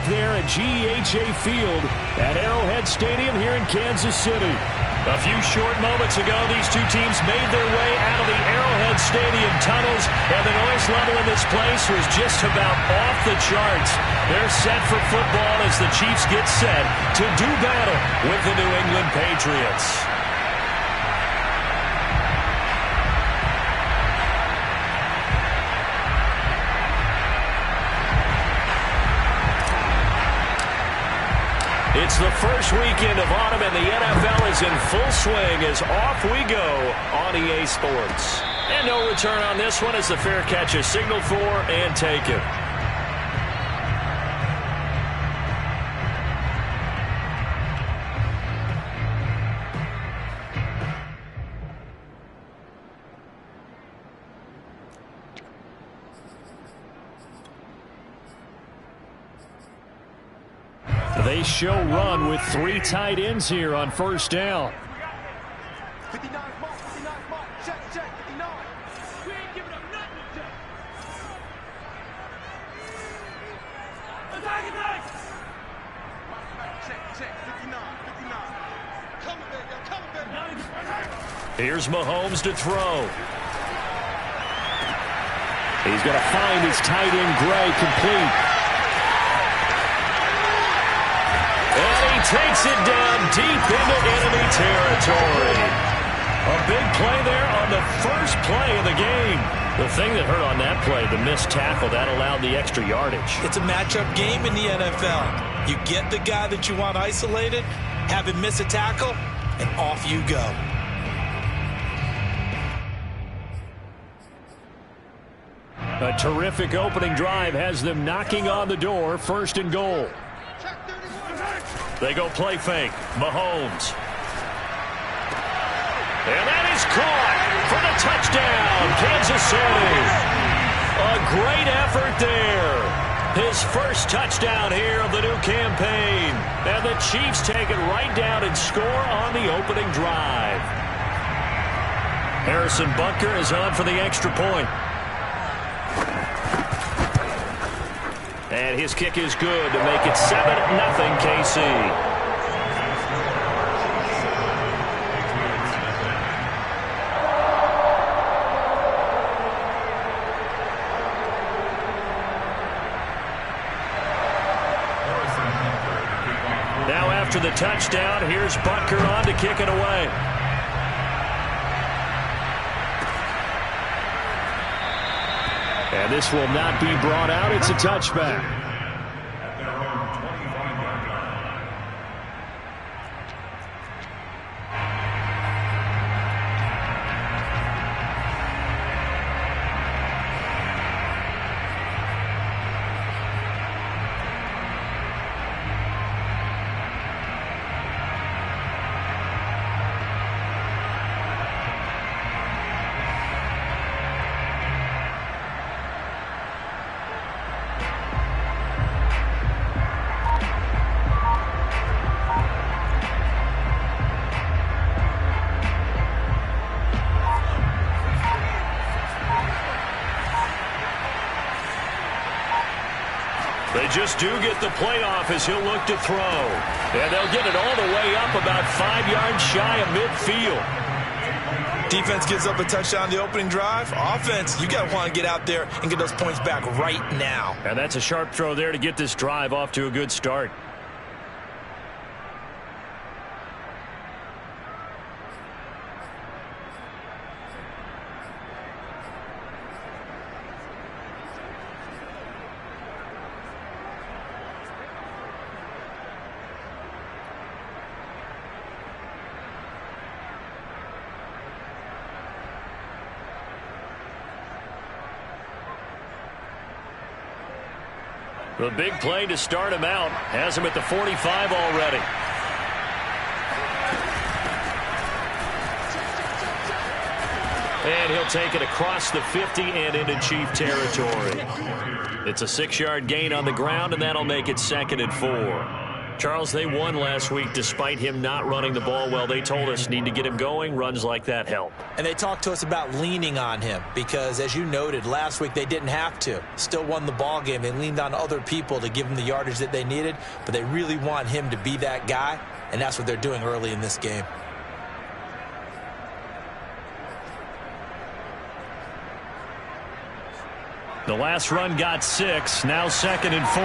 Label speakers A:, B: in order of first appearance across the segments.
A: there at GEHA Field at Arrowhead Stadium here in Kansas City. A few short moments ago, these two teams made their way out of the Arrowhead Stadium tunnels, and the noise level in this place was just about off the charts. They're set for football as the Chiefs get set to do battle with the New England Patriots. It's the first weekend of autumn, and the NFL is in full swing as off we go on EA Sports. And no return on this one as the fair catch is signaled for and taken. They show run with three tight ends here on first down.
B: 59 mark, 59 mark, check, 59. We ain't giving up nothing to check. Check, 59. Coming, baby.
A: Here's Mahomes to throw. He's going to find his tight end Gray complete. And he takes it down deep into enemy territory. A big play there on the first play of the game. The thing that hurt on that play, the missed tackle, that allowed the extra yardage.
C: It's a matchup game in the NFL. You get the guy that you want isolated, have him miss a tackle, and off you go.
A: A terrific opening drive has them knocking on the door, first and goal. They go play fake. Mahomes. And that is caught for the touchdown, Kansas City. A great effort there. His first touchdown here of the new campaign. And the Chiefs take it right down and score on the opening drive. Harrison Butker is on for the extra point. And his kick is good to make it 7-0 KC. Now after the touchdown, here's Butker on to kick it away. And this will not be brought out. It's a touchback. They just do get the playoff as he'll look to throw. And they'll get it all the way up about 5 yards shy of midfield.
C: Defense gives up a touchdown the opening drive. Offense, you got to want to get out there and get those points back right now.
A: And that's a sharp throw there to get this drive off to a good start. The big play to start him out has him at the 45 already. And he'll take it across the 50 and into Chief territory. It's a 6-yard gain on the ground, and that'll make it 2nd and 4. Charles, they won last week despite him not running the ball well. They told us need to get him going. Runs like that help.
C: And they talked to us about leaning on him because, as you noted, last week they didn't have to. Still won the ball game. They leaned on other people to give them the yardage that they needed, but they really want him to be that guy, and that's what they're doing early in this game.
A: The last run got 6. Now 2nd and 4.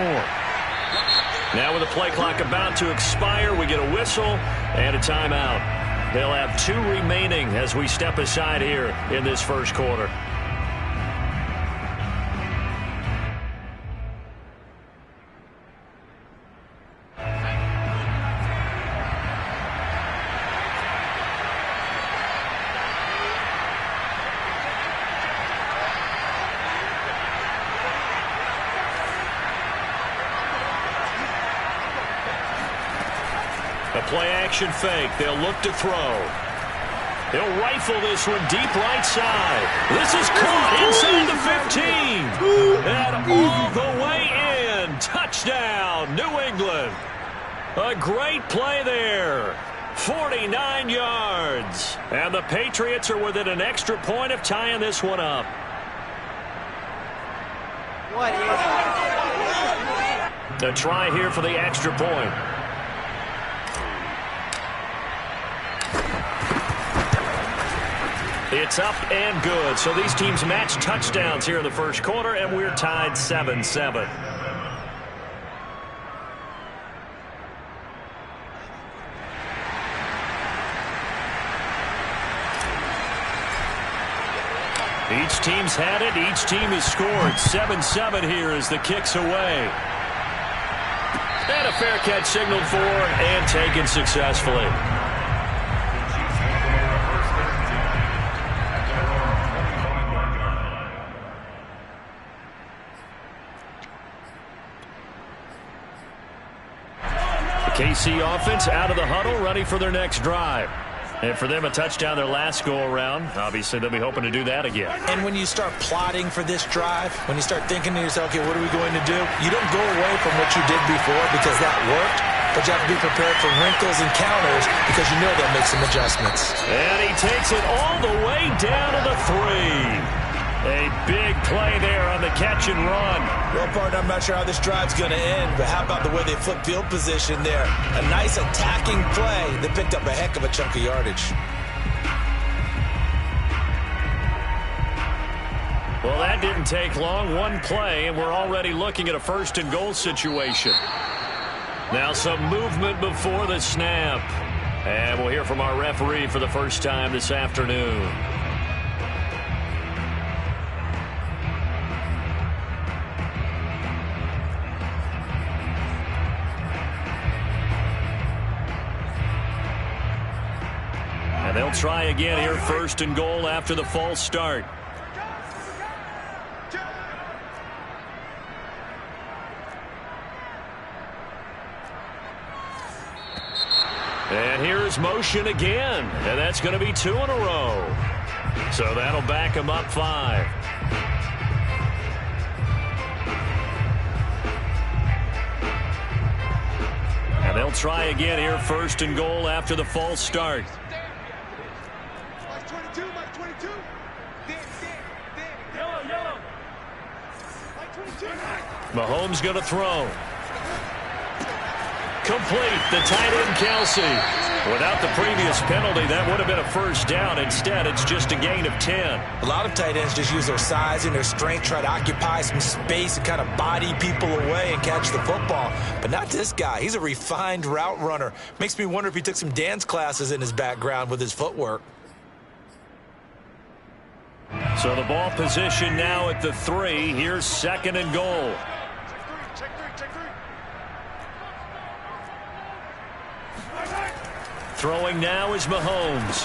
A: Now with the play clock about to expire, we get a whistle and a timeout. They'll have 2 remaining as we step aside here in this first quarter. Play-action fake. They'll look to throw. They'll rifle this one deep right side. This is caught inside the 15. And all the way in. Touchdown, New England. A great play there. 49 yards. And the Patriots are within an extra point of tying this one up.
D: What is it?
A: A try here for the extra point. It's up and good. So these teams match touchdowns here in the first quarter, and we're tied 7-7. Each team's had it. Each team has scored. 7-7 here as the kick's away. And a fair catch signaled for and taken successfully. KC offense out of the huddle, ready for their next drive. And for them, a touchdown their last go-around. Obviously, they'll be hoping to do that again.
C: And when you start plotting for this drive, when you start thinking to yourself, okay, what are we going to do? You don't go away from what you did before because that worked, but you have to be prepared for wrinkles and counters because you know they'll make some adjustments.
A: And he takes it all the way down to the 3. A big play there on the catch and run.
C: Well, partner, I'm not sure how this drive's going to end, but how about the way they flip field position there? A nice attacking play that picked up a heck of a chunk of yardage.
A: Well, that didn't take long. One play, and we're already looking at a 1st and goal situation. Now some movement before the snap. And we'll hear from our referee for the first time this afternoon. They'll try again here, 1st and goal after the false start. And here's motion again, and that's going to be 2 in a row. So that'll back them up 5. And they'll try again here, 1st and goal after the false start. Mahomes going to throw. Complete. The tight end, Kelsey. Without the previous penalty, that would have been a 1st down. Instead, it's just a gain of 10.
C: A lot of tight ends just use their size and their strength, try to occupy some space and kind of body people away and catch the football. But not this guy. He's a refined route runner. Makes me wonder if he took some dance classes in his background with his footwork.
A: So the ball position now at the 3. Here's 2nd and goal. Throwing now is Mahomes.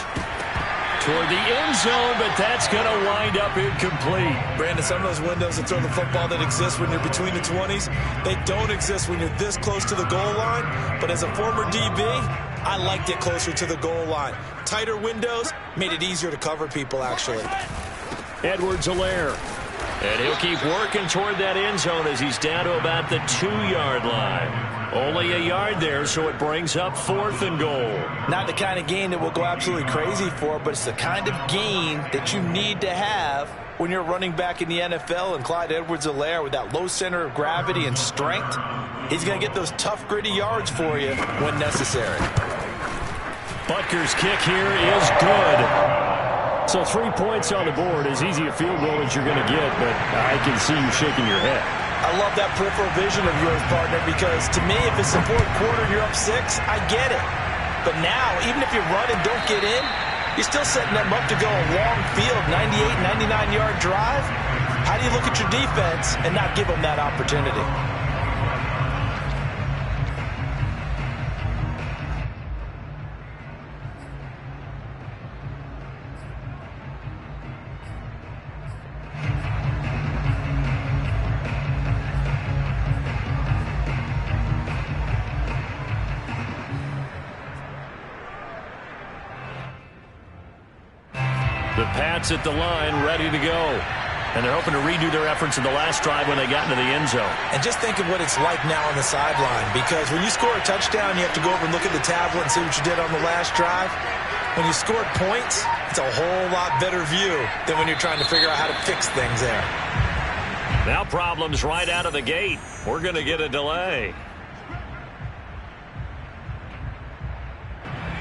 A: Toward the end zone, but that's going to wind up incomplete.
C: Brandon, some of those windows to throw the football that exist when you're between the 20s, they don't exist when you're this close to the goal line. But as a former DB, I liked it closer to the goal line. Tighter windows made it easier to cover people, actually.
A: Edwards-Helaire. And he'll keep working toward that end zone as he's down to about the 2-yard line. Only a yard there, so it brings up 4th and goal.
C: Not the kind of gain that we'll go absolutely crazy for, but it's the kind of gain that you need to have when you're running back in the NFL. And Clyde Edwards-Helaire, with that low center of gravity and strength, he's going to get those tough, gritty yards for you when necessary.
A: Butker's kick here is good. So 3 points on the board, as easy a field goal as you're going to get, but I can see you shaking your head.
C: I love that peripheral vision of yours, partner, because to me, if it's the 4th quarter and you're up 6, I get it. But now, even if you run and don't get in, you're still setting them up to go a long field, 98, 99-yard drive. How do you look at your defense and not give them that opportunity?
A: The Pats at the line, ready to go. And they're hoping to redo their efforts in the last drive when they got into the end zone.
C: And just think of what it's like now on the sideline, because when you score a touchdown, you have to go over and look at the tablet and see what you did on the last drive. When you scored points, it's a whole lot better view than when you're trying to figure out how to fix things there.
A: Now problems right out of the gate. We're going to get a delay.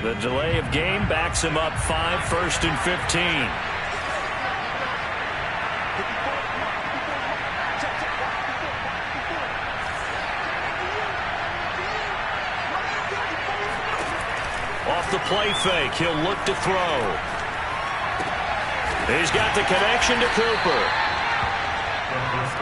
A: The delay of game backs him up 5, 1st and 15. Off the play fake, he'll look to throw. He's got the connection to Cooper.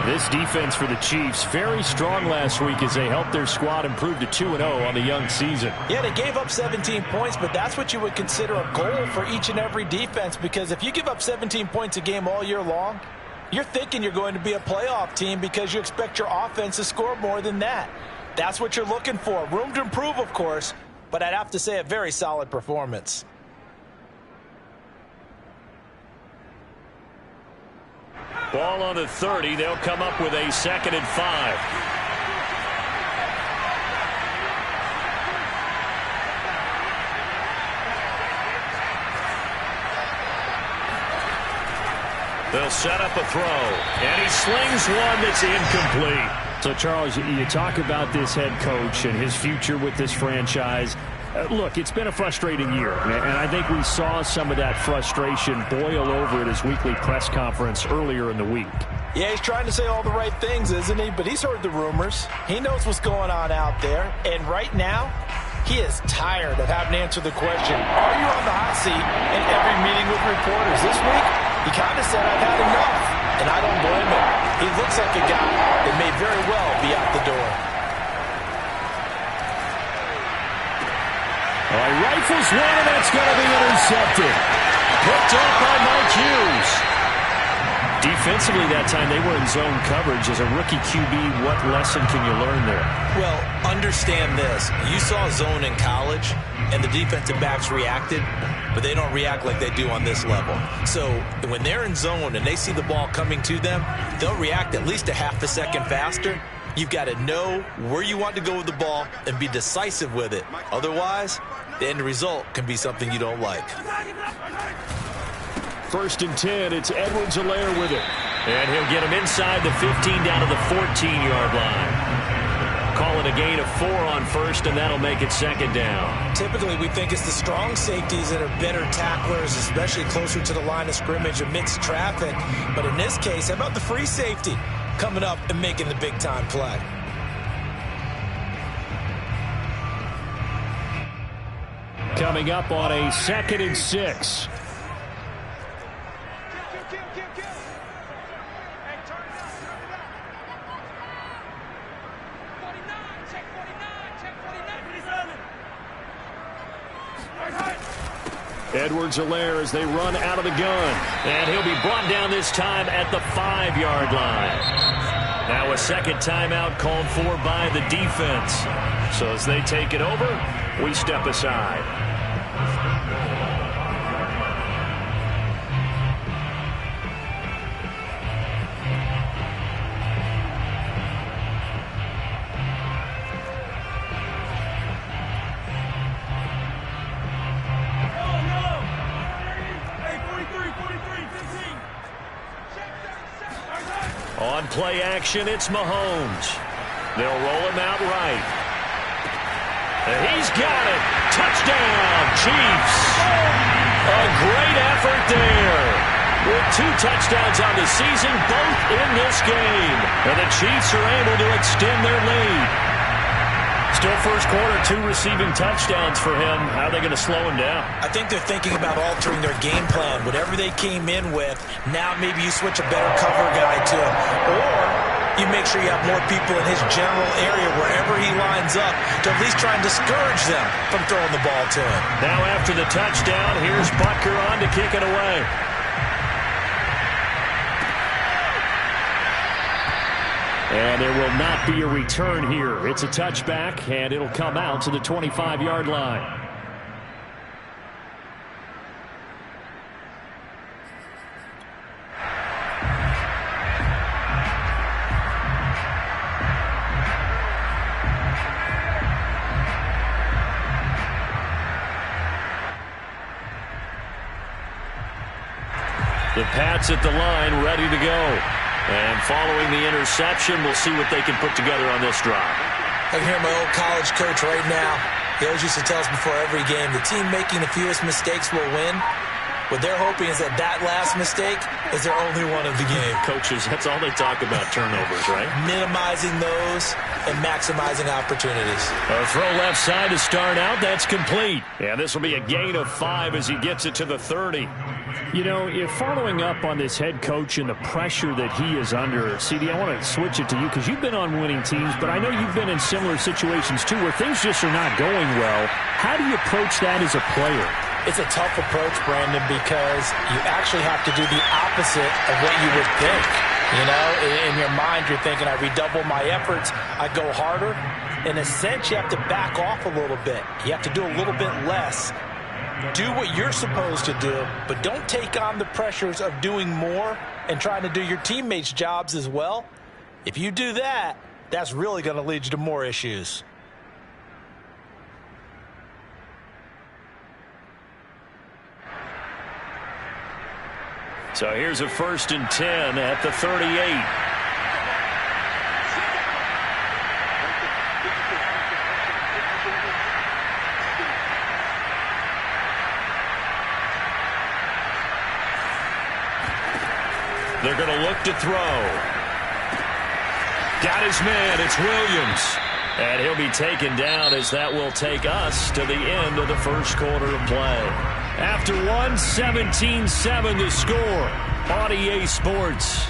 A: This defense for the Chiefs, very strong last week as they helped their squad improve to 2-0 on the young season.
C: Yeah, they gave up 17 points, but that's what you would consider a goal for each and every defense, because if you give up 17 points a game all year long, you're thinking you're going to be a playoff team because you expect your offense to score more than that. That's what you're looking for. Room to improve, of course, but I'd have to say a very solid performance.
A: Ball on the 30. They'll come up with a 2nd and 5. They'll set up a throw, and he slings one that's incomplete.
D: So, Charles, you talk about this head coach and his future with this franchise. Look, it's been a frustrating year, and I think we saw some of that frustration boil over at his weekly press conference earlier in the week.
C: Yeah, he's trying to say all the right things, isn't he? But he's heard the rumors. He knows what's going on out there. And right now, he is tired of having to answer the question, are you on the hot seat in every meeting with reporters? This week, he kind of said, I've had enough. And I don't blame him. He looks like a guy that may very well be out the door.
A: He rifles one, and that's going to be intercepted. Picked up by Mike Hughes. Defensively that time, they were in zone coverage. As a rookie QB, what lesson can you learn there?
C: Well, understand this. You saw zone in college, and the defensive backs reacted, but they don't react like they do on this level. So when they're in zone and they see the ball coming to them, they'll react at least a half a second faster. You've got to know where you want to go with the ball and be decisive with it. Otherwise, the end result can be something you don't like.
A: 1st and 10, it's Edwards-Helaire with it. And he'll get him inside the 15 down to the 14-yard line. Call it a gain of 4 on 1st, and that'll make it 2nd down.
C: Typically, we think it's the strong safeties that are better tacklers, especially closer to the line of scrimmage amidst traffic. But in this case, how about the free safety coming up and making the big-time play?
D: Coming up on a 2nd and 6.
A: Edwards-Helaire as they run out of the gun. And he'll be brought down this time at the 5-yard line. Now a second timeout called for by the defense. So as they take it over, we step aside. On play action, it's Mahomes. They'll roll him out right. And he's got it. Touchdown, Chiefs. A great effort there. With 2 touchdowns on the season, both in this game. And the Chiefs are able to extend their lead. Still first quarter, 2 receiving touchdowns for him. How are they going to slow him down?
C: I think they're thinking about altering their game plan. Whatever they came in with, now maybe you switch a better cover guy to him. Or you make sure you have more people in his general area wherever he lines up to at least try and discourage them from throwing the ball to him.
A: Now after the touchdown, here's Butker on to kick it away.
D: And there will not be a return here. It's a touchback, and it'll come out to the 25-yard line.
A: The Pats at the line, ready to go. And following the interception, we'll see what they can put together on this drive.
C: I can hear my old college coach right now. He always used to tell us before every game, the team making the fewest mistakes will win. What they're hoping is that last mistake is their only one of the game.
A: Coaches, that's all they talk about, turnovers, right?
C: Minimizing those and maximizing opportunities.
A: A throw left side to start out. That's complete. And this will be a gain of 5 as he gets it to the 30.
D: You know, if following up on this head coach and the pressure that he is under, CD, I want to switch it to you because you've been on winning teams, but I know you've been in similar situations too where things just are not going well. How do you approach that as a player?
C: It's a tough approach, Brandon, because you actually have to do the opposite of what you would think. You know, in your mind, you're thinking, I redouble my efforts, I go harder. In a sense, you have to back off a little bit. You have to do a little bit less. Do what you're supposed to do, but don't take on the pressures of doing more and trying to do your teammates' jobs as well. If you do that, that's really going to lead you to more issues.
A: So here's a 1st and 10 at the 38. They're going to look to throw. Got his man. It's Williams. And he'll be taken down as that will take us to the end of the first quarter of play. After 17-7 the score on EA Sports.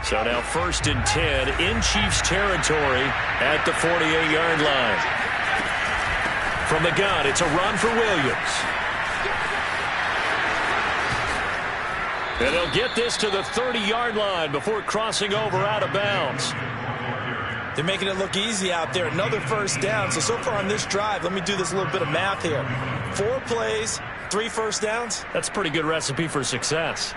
A: So now 1st and 10 in Chiefs territory at the 48-yard line. From the gun, it's a run for Williams. And they'll get this to the 30-yard line before crossing over out of bounds.
C: They're making it look easy out there. Another 1st down. So far on this drive, let me do this little bit of math here. 4 plays, 3 1st downs.
A: That's a pretty good recipe for success.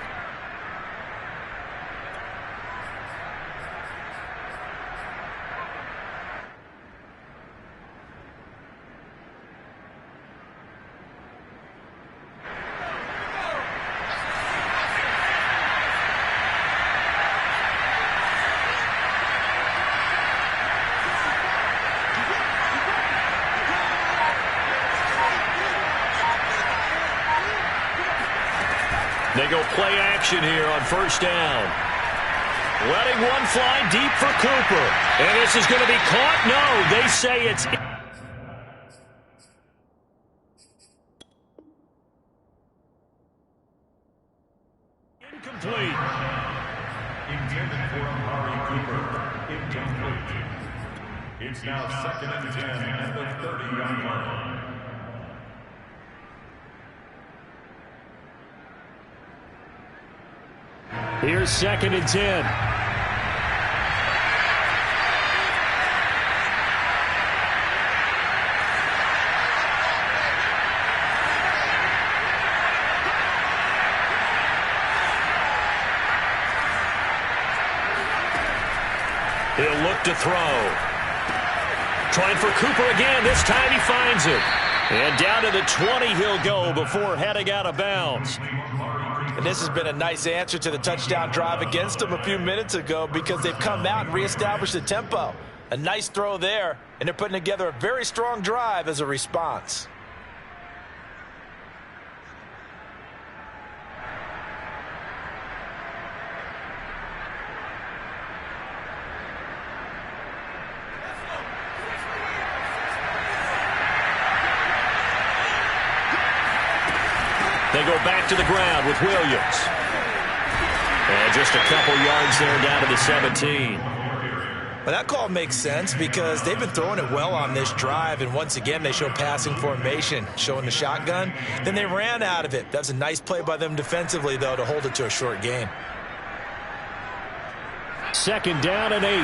A: They go play action here on 1st down. Letting one fly deep for Cooper. And this is going to be caught? No, they say it's incomplete.
E: Intended for Amari Cooper. Incomplete. It's now 2nd and 10 at the 30-yard line.
D: Here's 2nd and 10.
A: to throw. Trying for Cooper again. This time he finds it. And down to the 20 he'll go before heading out of bounds.
C: And this has been a nice answer to the touchdown drive against them a few minutes ago because they've come out and reestablished the tempo. A nice throw there, and they're putting together a very strong drive as a response.
A: They go back to the ground with Williams. And just a couple yards there down to the 17.
C: Well, that call makes sense because they've been throwing it well on this drive, and once again they show passing formation, showing the shotgun. Then they ran out of it. That's a nice play by them defensively, though, to hold it to a short gain.
A: 2nd down and 8.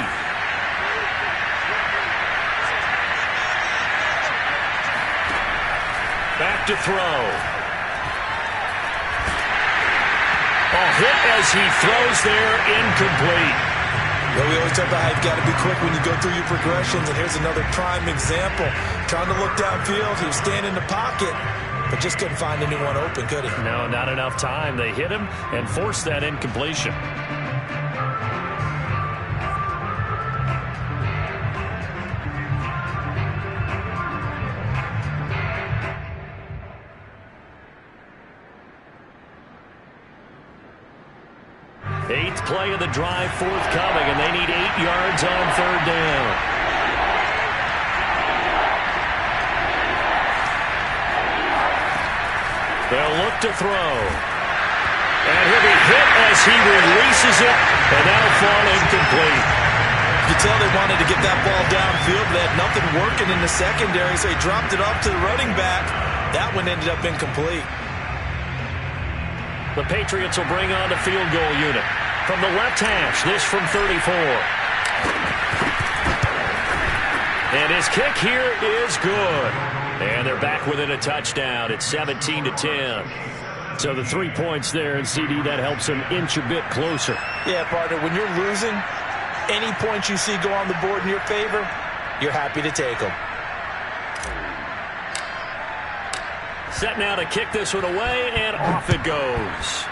A: Back to throw. Hit as he throws there, incomplete.
C: Well, we always talk about how you've got to be quick when you go through your progressions, and here's another prime example. Trying to look downfield, he was standing in the pocket, but just couldn't find anyone open, could he?
A: No, not enough time. They hit him and forced that incompletion. Eighth play of the drive forthcoming, and they need 8 yards on 3rd down. They'll look to throw. And he'll be hit as he releases it, and that'll fall incomplete.
C: You can tell they wanted to get that ball downfield. They had nothing working in the secondary, so he dropped it off to the running back. That one ended up incomplete.
A: The Patriots will bring on the field goal unit. From the left hash, this from 34. And his kick here is good. And they're back within a touchdown. It's 17-10. So the 3 points there, and CD, that helps them inch a bit closer.
C: Yeah, partner, when you're losing, any points you see go on the board in your favor, you're happy to take them.
A: Set now to kick this one away, and off it goes.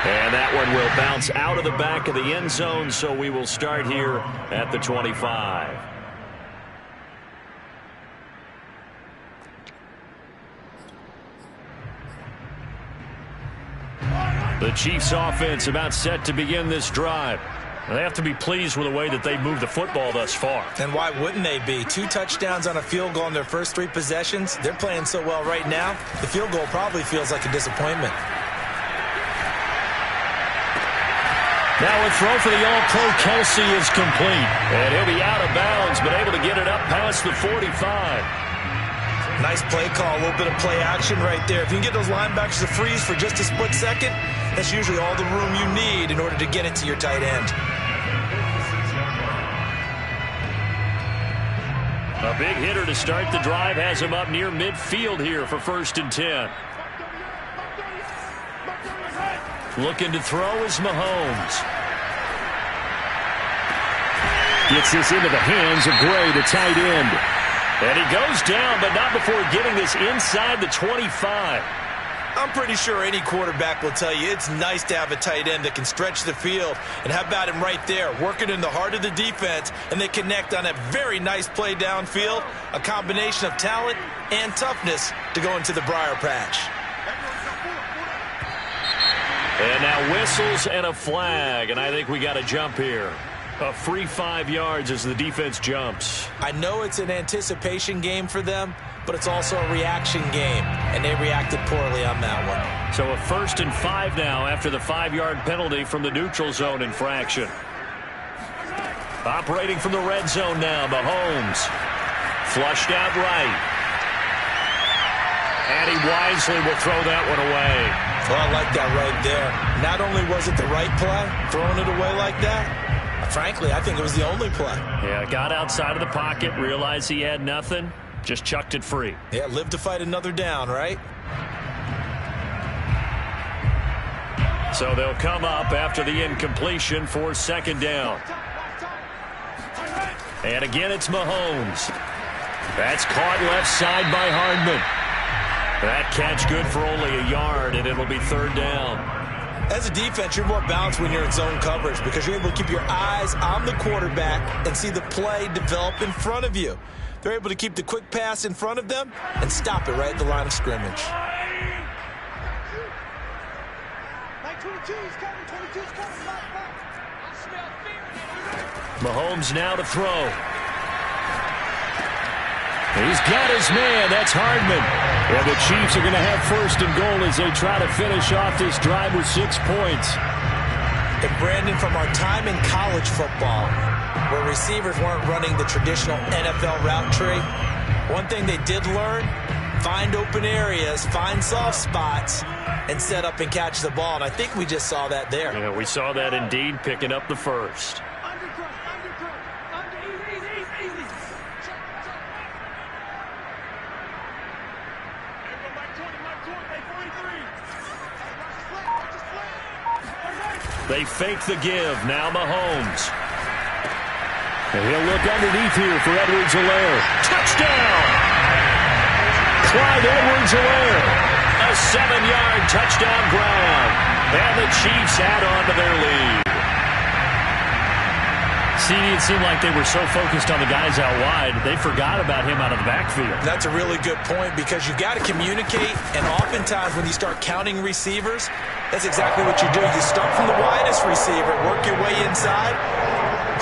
A: And that one will bounce out of the back of the end zone, so we will start here at the 25. The Chiefs offense about set to begin this drive. They have to be pleased with the way that they've moved the football thus far.
C: And why wouldn't they be? 2 touchdowns on a field goal in their first 3 possessions. They're playing so well right now, the field goal probably feels like a disappointment.
A: Now a throw for the All-Pro Kelsey is complete. And he'll be out of bounds, but able to get it up past the 45.
C: Nice play call, a little bit of play action right there. If you can get those linebackers to freeze for just a split second, that's usually all the room you need in order to get it to your tight end.
A: A big hitter to start the drive has him up near midfield here for 1st and 10. Looking to throw is Mahomes. Gets this into the hands of Gray, the tight end. And he goes down, but not before getting this inside the 25.
C: I'm pretty sure any quarterback will tell you it's nice to have a tight end that can stretch the field. And how about him right there, working in the heart of the defense, and they connect on a very nice play downfield, a combination of talent and toughness to go into the briar patch.
A: And now whistles and a flag, and I think we got a jump here. A free 5 yards as the defense jumps.
C: I know it's an anticipation game for them, but it's also a reaction game, and they reacted poorly on that one.
A: So a 1st and 5 now after the 5-yard penalty from the neutral zone infraction. Operating from the red zone now, Mahomes. Flushed out right. And he wisely will throw that one away.
C: Well, I like that right there. Not only was it the right play, throwing it away like that, frankly, I think it was the only play.
A: Yeah, got outside of the pocket, realized he had nothing, just chucked it free.
C: Yeah, live to fight another down, right?
A: So they'll come up after the incompletion for second down. And again, it's Mahomes. That's caught left side by Hardman. That catch good for only a yard, and it'll be third down.
C: As a defense, you're more balanced when you're in zone coverage because you're able to keep your eyes on the quarterback and see the play develop in front of you. They're able to keep the quick pass in front of them and stop it right at the line of scrimmage.
A: Mahomes now to throw. He's got his man. That's Hardman. And the Chiefs are going to have first and goal as they try to finish off this drive with 6 points.
C: And Brandon, from our time in college football, where receivers weren't running the traditional NFL route tree, one thing they did learn, find open areas, find soft spots, and set up and catch the ball. And I think we just saw that there.
A: Yeah, we saw that indeed, picking up the first. They fake the give. Now Mahomes. And he'll look underneath here for Edwards-Helaire. Touchdown! Clyde Edwards-Helaire. A 7-yard touchdown grab. And the Chiefs add on to their lead.
D: See, it seemed like they were so focused on the guys out wide, they forgot about him out of the backfield.
C: That's a really good point because you've got to communicate, and oftentimes when you start counting receivers, that's exactly what you do. You start from the widest receiver, work your way inside.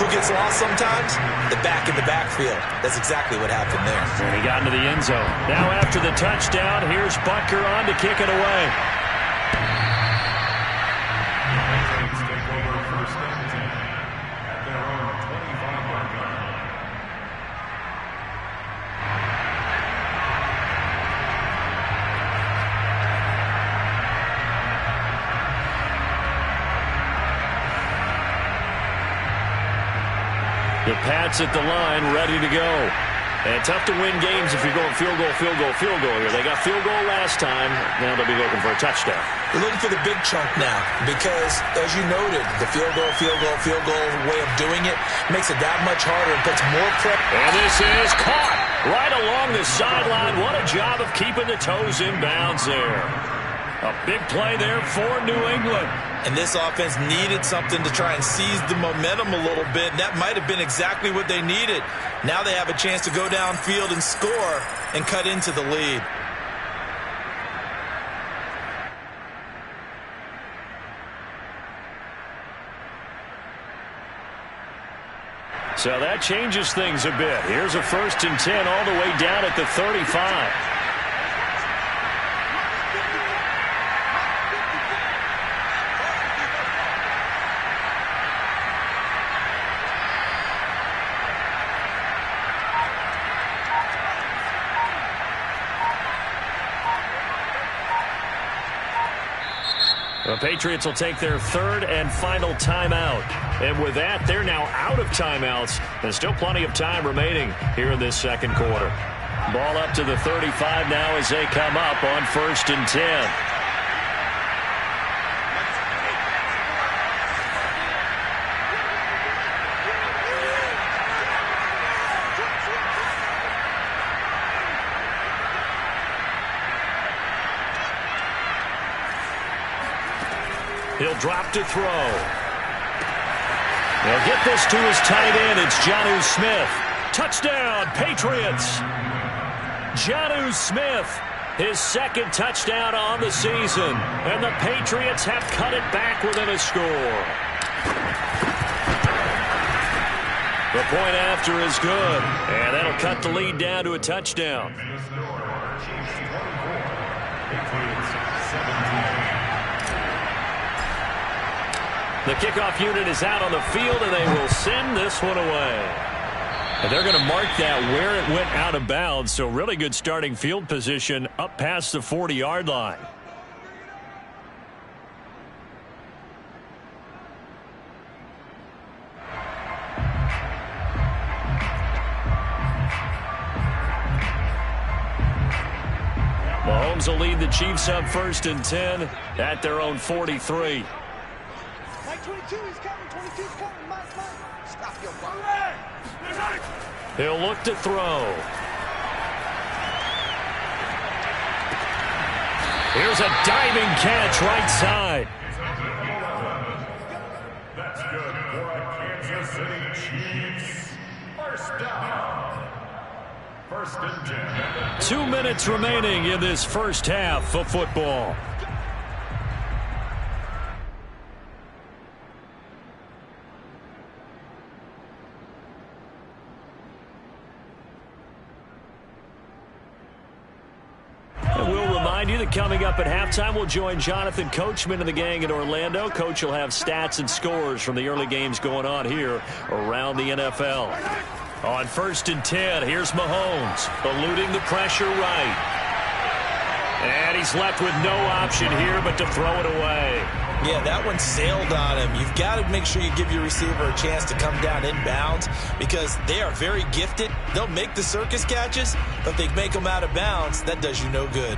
C: Who gets lost sometimes? The back in the backfield. That's exactly what happened there.
D: And he got into the end zone.
A: Now after the touchdown, here's Butker on to kick it away. The Pats at the line, ready to go. And tough to win games if you're going field goal, field goal, field goal here. They got field goal last time. Now they'll be looking for a touchdown.
C: They're looking for the big chunk now because, as you noted, the field goal way of doing it makes it that much harder and puts more pressure.
A: And this is caught right along the sideline. What a job of keeping the toes in bounds there. A big play there for New England.
C: And this offense needed something to try and seize the momentum a little bit. And that might have been exactly what they needed. Now they have a chance to go downfield and score and cut into the lead.
A: So that changes things a bit. Here's a 1st and 10 all the way down at the 35. The Patriots will take their 3rd and final timeout. And with that, they're now out of timeouts. There's still plenty of time remaining here in this second quarter. Ball up to the 35 now as they come up on 1st and 10. He'll drop to throw. He'll get this to his tight end. It's Jonnu Smith. Touchdown, Patriots. Jonnu Smith, his 2nd touchdown on the season. And the Patriots have cut it back within a score. The point after is good. And that'll cut the lead down to a touchdown. The kickoff unit is out on the field, and they will send this one away. And they're going to mark that where it went out of bounds, so really good starting field position up past the 40-yard line. Mahomes will lead the Chiefs up 1st and 10 at their own 43.
B: 22, he's coming. 22's coming. Mike. Stop your ball.
A: He'll look to throw. Here's a diving catch right side.
E: That's good for a Kansas City Chiefs. First down. First and 10.
A: 2 minutes remaining in this first half of football. Coming up at halftime, we'll join Jonathan Coachman and the gang in Orlando. Coach will have stats and scores from the early games going on here around the NFL. On 1st and 10, here's Mahomes, eluding the pressure right. And he's left with no option here but to throw it away.
C: Yeah, that one sailed on him. You've got to make sure you give your receiver a chance to come down inbounds because they are very gifted. They'll make the circus catches, but if they make them out of bounds, that does you no good.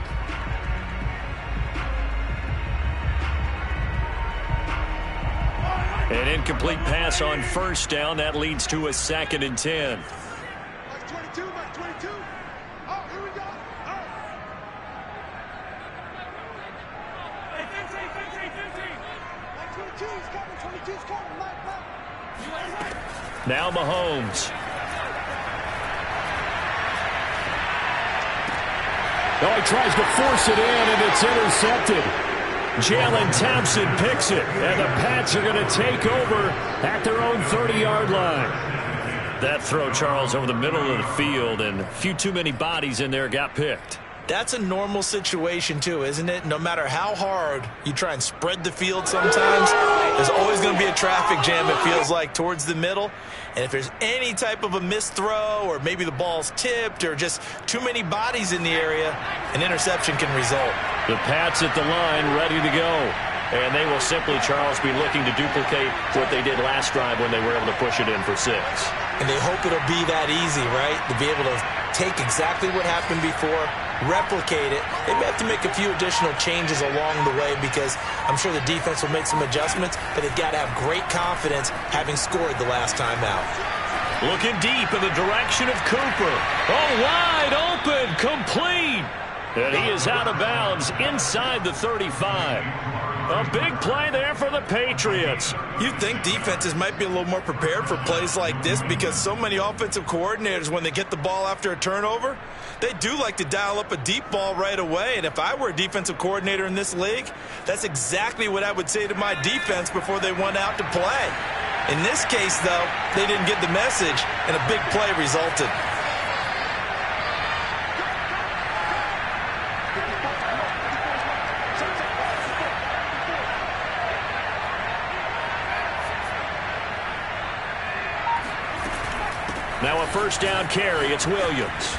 A: An incomplete pass on 1st down. That leads to a 2nd and 10.
B: Mike 22. Oh, here we go. Hey, 15. Mike 22, he's coming. 22's coming. Mike.
A: Now Mahomes.
D: Oh, he tries to force it in, and it's intercepted.
A: Jalen Thompson picks it, and the Pats are going to take over at their own 30-yard line. That throw, Charles, over the middle of the field, and a few too many bodies in there got picked.
C: That's a normal situation, too, isn't it? No matter how hard you try and spread the field sometimes, there's always going to be a traffic jam, it feels like, towards the middle. And if there's any type of a missed throw or maybe the ball's tipped or just too many bodies in the area, an interception can result.
A: The Pats at the line ready to go. And they will simply, Charles, be looking to duplicate what they did last drive when they were able to push it in for 6.
C: And they hope it'll be that easy, right? To be able to take exactly what happened before, replicate it. They may have to make a few additional changes along the way because I'm sure the defense will make some adjustments, but they've got to have great confidence having scored the last time out.
A: Looking deep in the direction of Cooper. Oh, wide open, complete. And he is out of bounds inside the 35. A big play there for the Patriots.
C: You'd think defenses might be a little more prepared for plays like this because so many offensive coordinators, when they get the ball after a turnover, they do like to dial up a deep ball right away. And if I were a defensive coordinator in this league, that's exactly what I would say to my defense before they went out to play. In this case, though, they didn't get the message, and a big play resulted.
A: Now a 1st down carry. It's Williams.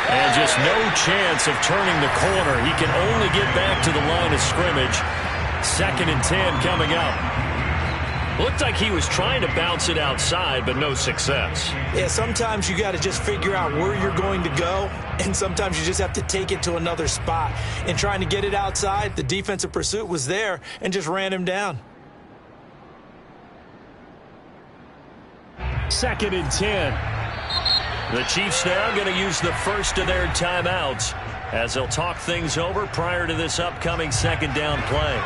A: And just no chance of turning the corner. He can only get back to the line of scrimmage. 2nd and 10 coming up. Looked like he was trying to bounce it outside, but no success.
C: Yeah, sometimes you got to just figure out where you're going to go, and sometimes you just have to take it to another spot. In trying to get it outside, the defensive pursuit was there and just ran him down.
A: 2nd and 10. The Chiefs now going to use the first of their timeouts as they'll talk things over prior to this upcoming 2nd down play.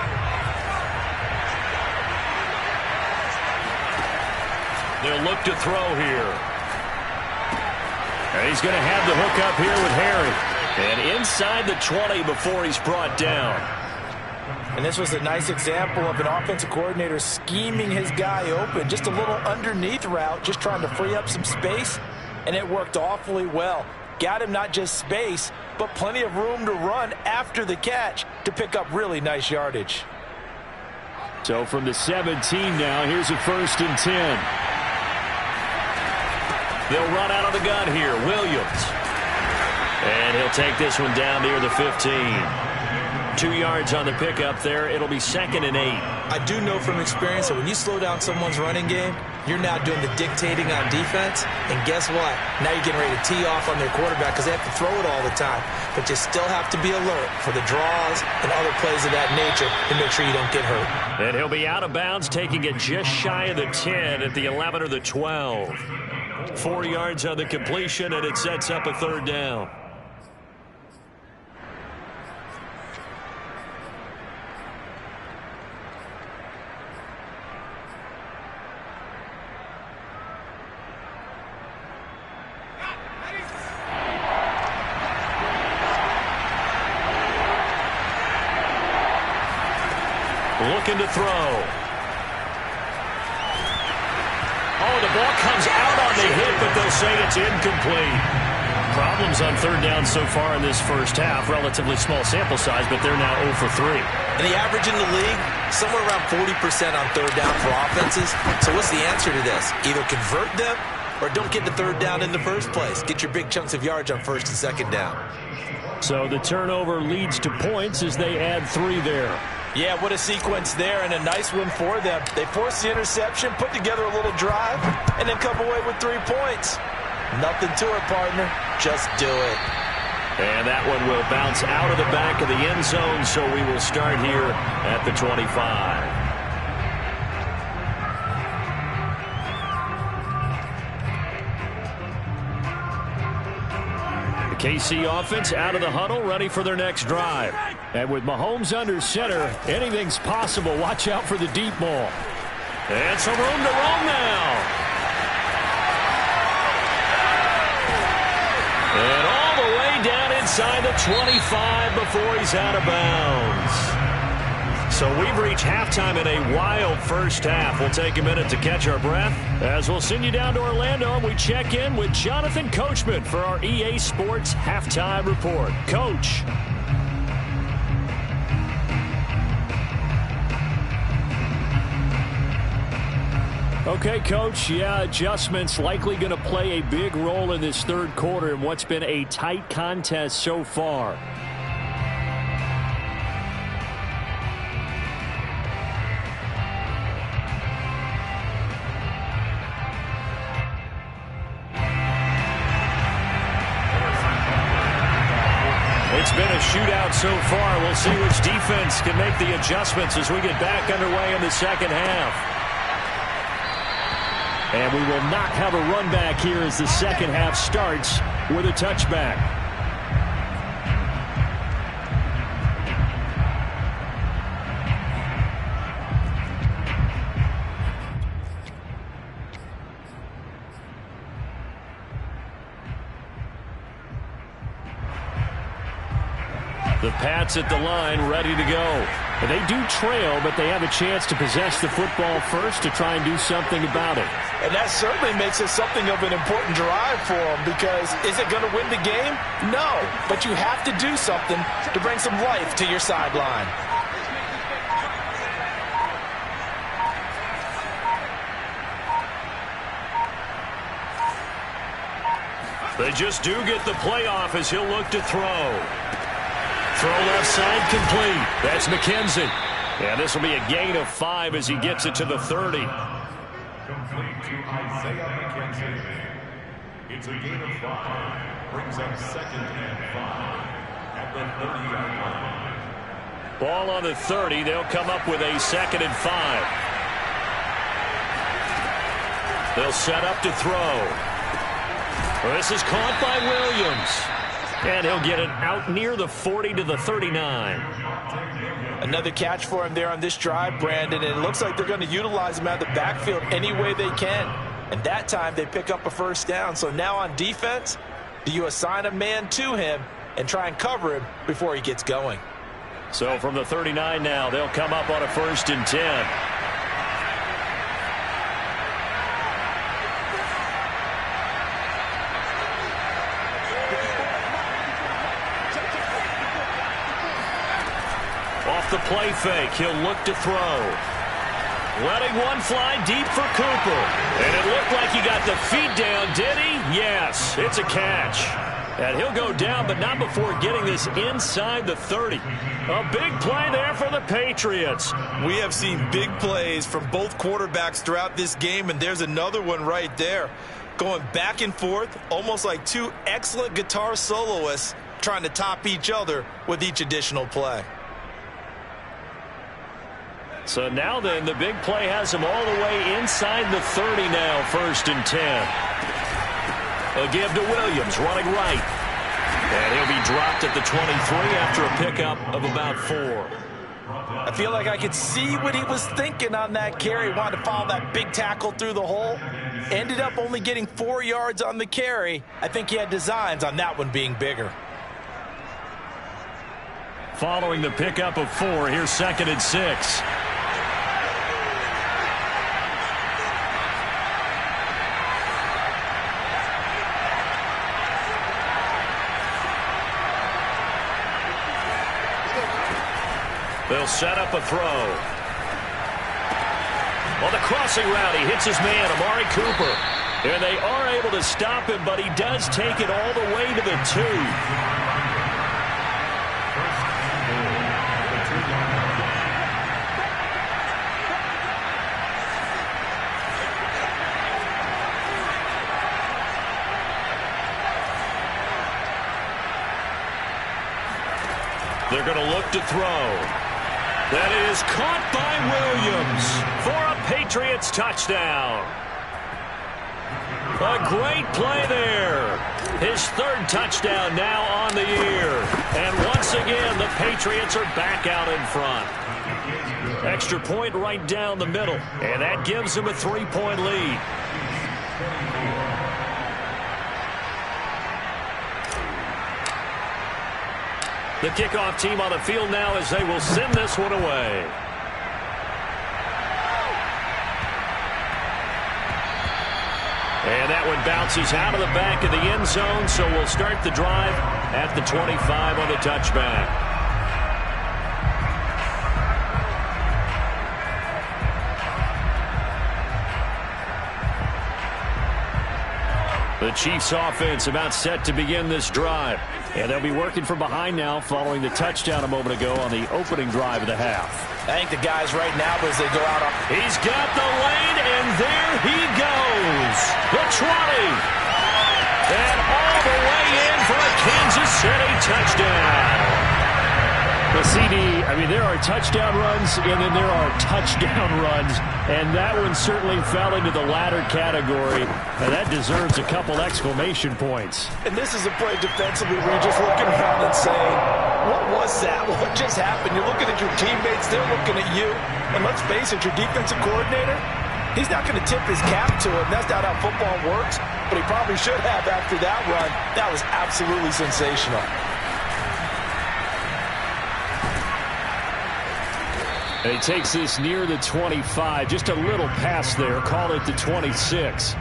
A: They'll look to throw here. And he's going to have the hook up here with Harry. And inside the 20 before he's brought down.
C: And this was a nice example of an offensive coordinator scheming his guy open. Just a little underneath route, just trying to free up some space. And it worked awfully well. Got him not just space, but plenty of room to run after the catch to pick up really nice yardage.
D: So from the 17 now, here's a 1st and 10.
A: They'll run out of the gun here. Williams. And he'll take this one down near the 15. 2 yards on the pickup there. It'll be 2nd and 8.
C: I do know from experience that when you slow down someone's running game, You're now doing the dictating on defense, and guess what? Now you're getting ready to tee off on their quarterback because they have to throw it all the time. But you still have to be alert for the draws and other plays of that nature to make sure you don't get hurt.
A: And he'll be out of bounds, taking it just shy of the 10 at the 11 or the 12. 4 yards on the completion, and it sets up a third down. Looking to throw. Oh, the ball comes out on the hit, but they'll say it's incomplete. Problems on third down so far in this first half. Relatively small sample size, but they're now 0 for 3.
C: And the average in the league, somewhere around 40% on third down for offenses. So what's the answer to this? Either convert them or don't get the third down in the first place. Get your big chunks of yards on first and second down.
D: So the turnover leads to points as they add 3 there.
C: Yeah, what a sequence there, and a nice one for them. They forced the interception, put together a little drive, and then come away with 3 points. Nothing to it, partner. Just do it.
A: And that one will bounce out of the back of the end zone, so we will start here at the 25. KC offense out of the huddle, ready for their next drive. And with Mahomes under center, anything's possible. Watch out for the deep ball. And some room to roam now. And all the way down inside the 25 before he's out of bounds. So we've reached halftime in a wild first half. We'll take a minute to catch our breath as we'll send you down to Orlando and we check in with Jonathan Coachman for our EA Sports Halftime Report. Coach. Okay, Coach, yeah, adjustments likely going to play a big role in this third quarter in what's been a tight contest so far. It's been a shootout so far. We'll see which defense can make the adjustments as we get back underway in the second half. And we will not have a run back here as the second half starts with a touchback. The Pats at the line, ready to go. They do trail, but they have a chance to possess the football first to try and do something about it.
C: And that certainly makes it something of an important drive for them, because is it going to win the game? No, but you have to do something to bring some life to your sideline.
A: They just do get the playoff as he'll look to throw. Throw left side complete. That's McKenzie. And this will be a gain of 5 as he gets it to the 30.
E: Complete to Isaiah McKenzie. It's a gain of 5. Brings up 2nd and 5 at the 30-yard line.
A: Ball on the 30. They'll come up with a 2nd and 5. They'll set up to throw. This is caught by Williams. And he'll get it out near the 40 to the 39.
C: Another catch for him there on this drive, Brandon, and it looks like they're going to utilize him out of the backfield any way they can. And that time they pick up a first down. So now on defense, do you assign a man to him and try and cover him before he gets going?
A: So from the 39 now, they'll come up on a 1st and 10. Off the play fake, he'll look to throw. Letting one fly deep for Cooper. And it looked like he got the feet down, did he? Yes, it's a catch. And he'll go down, but not before getting this inside the 30. A big play there for the Patriots.
C: We have seen big plays from both quarterbacks throughout this game, and there's another one right there. Going back and forth, almost like two excellent guitar soloists trying to top each other with each additional play.
A: So now then, the big play has him all the way inside the 30 now, 1st and 10. A give to Williams, running right. And he'll be dropped at the 23 after a pickup of about 4.
C: I feel like I could see what he was thinking on that carry. Wanted to follow that big tackle through the hole. Ended up only getting 4 yards on the carry. I think he had designs on that one being bigger.
A: Following the pickup of 4, here's 2nd and 6. They'll set up a throw. On the crossing route, he hits his man, Amari Cooper. And they are able to stop him, but he does take it all the way to the 2. They're going to look to throw. That is caught by Williams for a Patriots touchdown. A great play there. His 3rd touchdown now on the year. And once again, the Patriots are back out in front. Extra point right down the middle. And that gives them a 3-point lead. The kickoff team on the field now as they will send this one away. And that one bounces out of the back of the end zone, so we'll start the drive at the 25 on the touchback. The Chiefs offense about set to begin this drive. And they'll be working from behind now following the touchdown a moment ago on the opening drive of the half.
C: I think the guys right now, as they go out,
A: he's got the lane, and there he goes. The 20. And all the way in for a Kansas City touchdown. The CD, I mean, there are touchdown runs, and then there are touchdown runs. And that one certainly fell into the latter category. And that deserves a couple exclamation points.
C: And this is a play defensively where you're just looking around and saying, what was that? What just happened? You're looking at your teammates. They're looking at you. And let's face it, your defensive coordinator, he's not going to tip his cap to it. That's not how football works. But he probably should have after that run. That was absolutely sensational.
A: And he takes this near the 25. Just a little pass there. Call it the 26.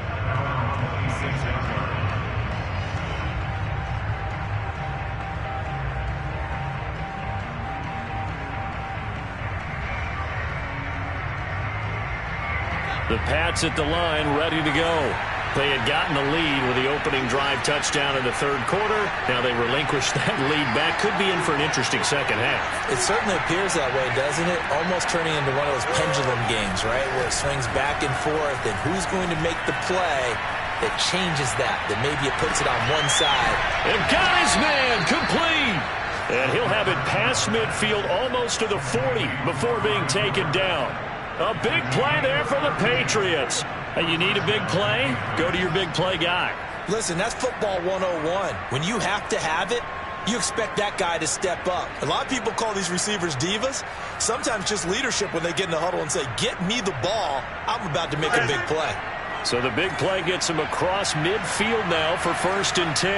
A: The Pats at the line, ready to go. They had gotten the lead with the opening drive touchdown in the 3rd quarter. Now they relinquish that lead back. Could be in for an interesting second half.
C: It certainly appears that way, doesn't it? Almost turning into one of those pendulum games, right? Where it swings back and forth, and who's going to make the play that changes that maybe it puts it on one side.
A: And got his man complete. And he'll have it past midfield almost to the 40 before being taken down. A big play there for the Patriots. You need a big play? Go to your big play guy.
C: Listen, that's football 101. When you have to have it, you expect that guy to step up. A lot of people call these receivers divas. Sometimes just leadership when they get in the huddle and say, get me the ball. I'm about to make a big play.
A: So the big play gets him across midfield now for 1st and 10.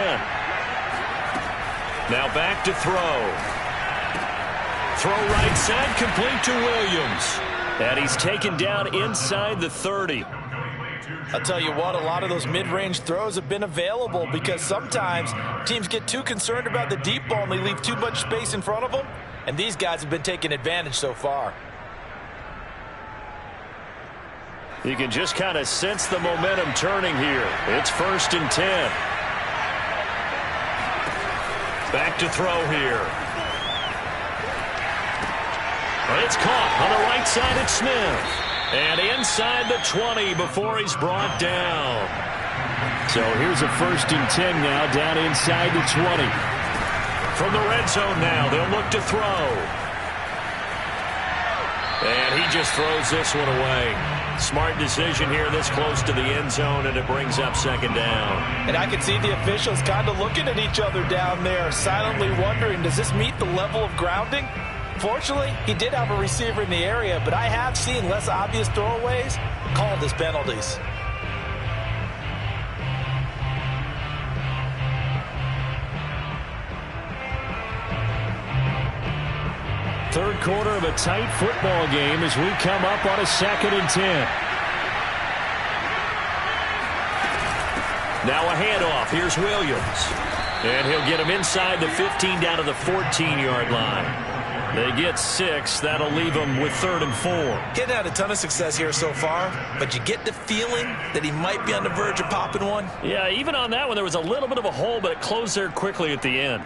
A: Now back to throw. Throw right side, complete to Williams. And he's taken down inside the 30.
C: I'll tell you what, a lot of those mid-range throws have been available because sometimes teams get too concerned about the deep ball and they leave too much space in front of them. And these guys have been taking advantage so far.
A: You can just kind of sense the momentum turning here. It's 1st and 10. Back to throw here. It's caught on the right side at Smith. And inside the 20 before he's brought down.
D: So here's a 1st and 10 now, down inside the 20.
A: From the red zone now, they'll look to throw. And he just throws this one away. Smart decision here this close to the end zone, and it brings up 2nd down.
C: And I can see the officials kind of looking at each other down there, silently wondering, does this meet the level of grounding? Fortunately, he did have a receiver in the area, but I have seen less obvious throwaways called as penalties.
D: Third quarter of a tight football game as we come up on a 2nd and 10.
A: Now a handoff. Here's Williams. And he'll get him inside the 15 down to the 14-yard line. They get 6. That'll leave him with 3rd and 4.
C: Getting had a ton of success here so far, but you get the feeling that he might be on the verge of popping one.
A: Yeah, even on that one, there was a little bit of a hole, but it closed there quickly at the end.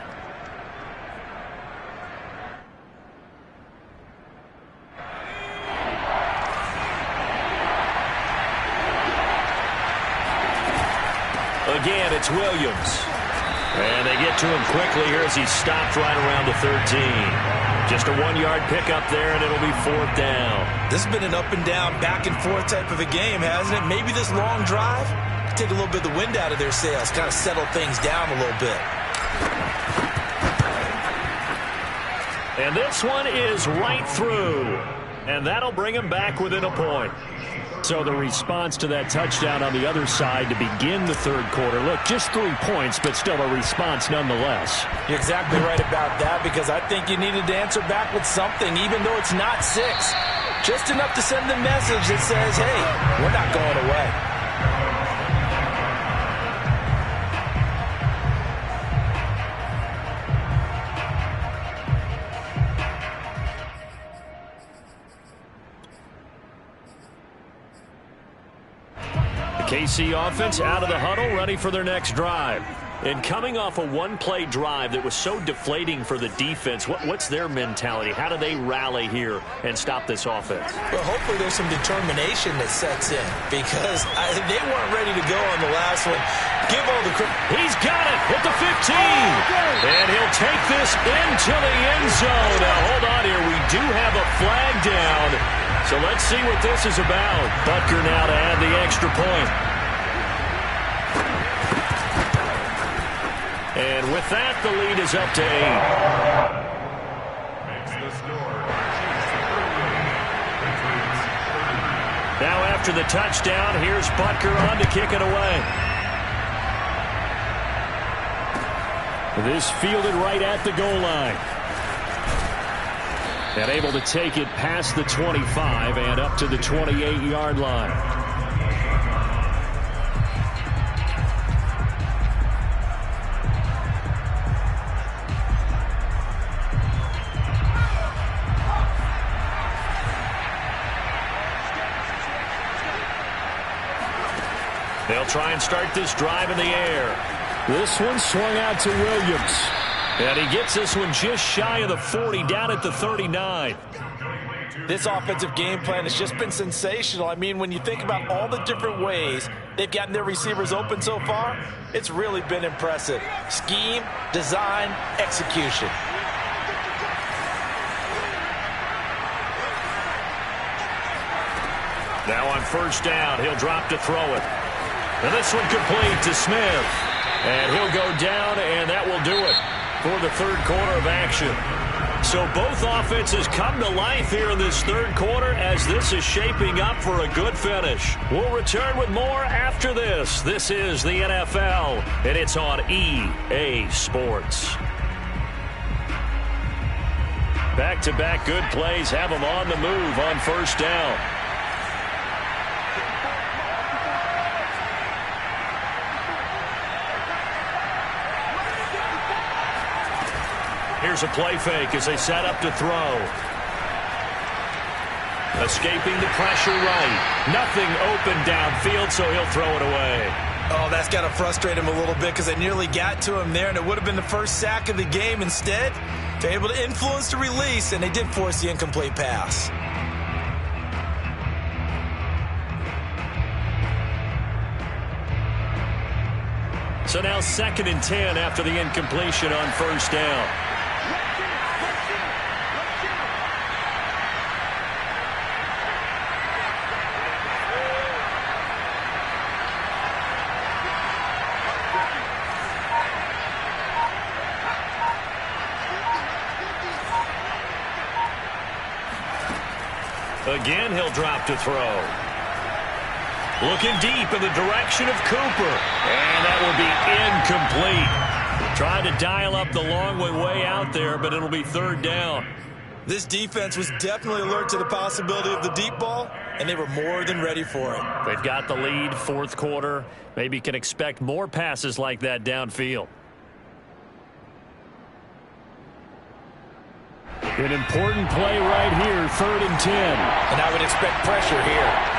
A: Again, it's Williams. And they get to him quickly here as he's stopped right around the 13. Just a 1-yard pickup there, and it'll be 4th down.
C: This has been an up and down, back and forth type of a game, hasn't it? Maybe this long drive could take a little bit of the wind out of their sails, kind of settle things down a little bit.
A: And this one is right through. And that'll bring him back within a point.
D: So the response to that touchdown on the other side to begin the third quarter. Look, just 3 points, but still a response nonetheless.
C: You're exactly right about that, because I think you needed to answer back with something, even though it's not 6. Just enough to send the message that says, hey, we're not going away.
A: KC offense out of the huddle, ready for their next drive. And coming off a one-play drive that was so deflating for the defense, what's their mentality? How do they rally here and stop this offense?
C: Well, hopefully there's some determination that sets in, because they weren't ready to go on the last one. Give all the credit.
A: He's got it at the 15. And he'll take this into the end zone. Now, hold on here. We do have a flag down. So let's see what this is about. Butker now to add the extra point. And with that, the lead is up to 8. Now after the touchdown, here's Butker on to kick it away.
D: This fielded right at the goal line. And able to take it past the 25 and up to the 28-yard line.
A: They'll try and start this drive in the air.
D: This one swung out to Williams.
A: And he gets this one just shy of the 40, down at the 39.
C: This offensive game plan has just been sensational. I mean, when you think about all the different ways they've gotten their receivers open so far, it's really been impressive. Scheme, design, execution.
A: Now on first down, he'll drop to throw it. And this one complete to Smith. And he'll go down, and that will do it for the third quarter of action. So both offenses come to life here in this third quarter as this is shaping up for a good finish. We'll return with more after this. This is the NFL, and it's on EA Sports. Back-to-back good plays have them on the move on first down. Here's a play fake as they set up to throw. Escaping the pressure right. Nothing open downfield, so he'll throw it away.
C: Oh, that's got to frustrate him a little bit because they nearly got to him there, and it would have been the first sack of the game. Instead, they're able to influence the release, and they did force the incomplete pass.
A: So now 2nd and 10 after the incompletion on first down. Again, he'll drop to throw. Looking deep in the direction of Cooper. And that will be incomplete. Trying to dial up the long way out there, but it'll be 3rd down.
C: This defense was definitely alert to the possibility of the deep ball, and they were more than ready for it.
A: They've got the lead, 4th quarter. Maybe can expect more passes like that downfield.
D: An important play right here, 3rd and 10.
C: And I would expect pressure here.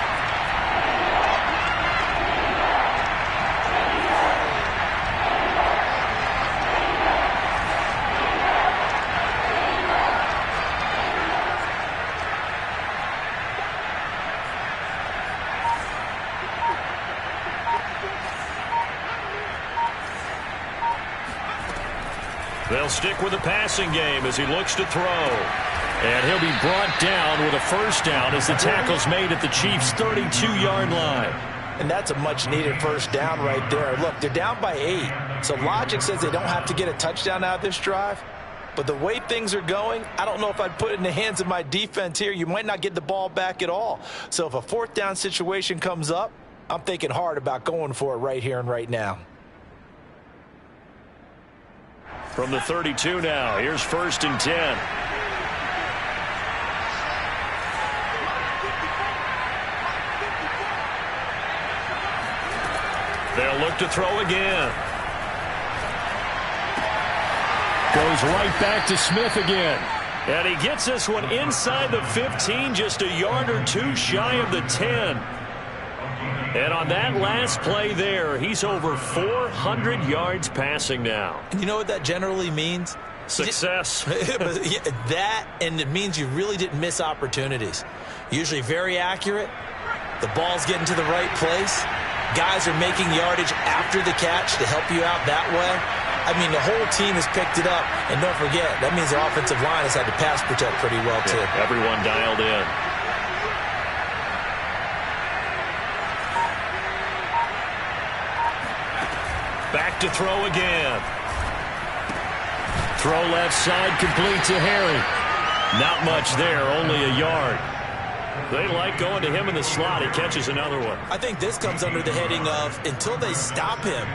A: They'll stick with the passing game as he looks to throw. And he'll be brought down with a 1st down as the tackle's made at the Chiefs' 32-yard line.
C: And that's a much-needed 1st down right there. Look, they're down by 8, so logic says they don't have to get a touchdown out of this drive. But the way things are going, I don't know if I'd put it in the hands of my defense here. You might not get the ball back at all. So if a 4th down situation comes up, I'm thinking hard about going for it right here and right now.
A: From the 32 now, here's 1st and 10. They'll look to throw again.
D: Goes right back to Smith again.
A: And he gets this one inside the 15, just a yard or 2 shy of the 10. And on that last play there, he's over 400 yards passing now.
C: And you know what that generally means?
A: Success.
C: That, and it means you really didn't miss opportunities. Usually very accurate. The ball's getting to the right place. Guys are making yardage after the catch to help you out that way. I mean, the whole team has picked it up. And don't forget, that means the offensive line has had to pass protect pretty well, too.
A: Yeah, everyone dialed in. Back to throw again. Throw left side, complete to Harry. Not much there, only a yard. They like going to him in the slot. He catches another one.
C: I think this comes under the heading of until they stop him,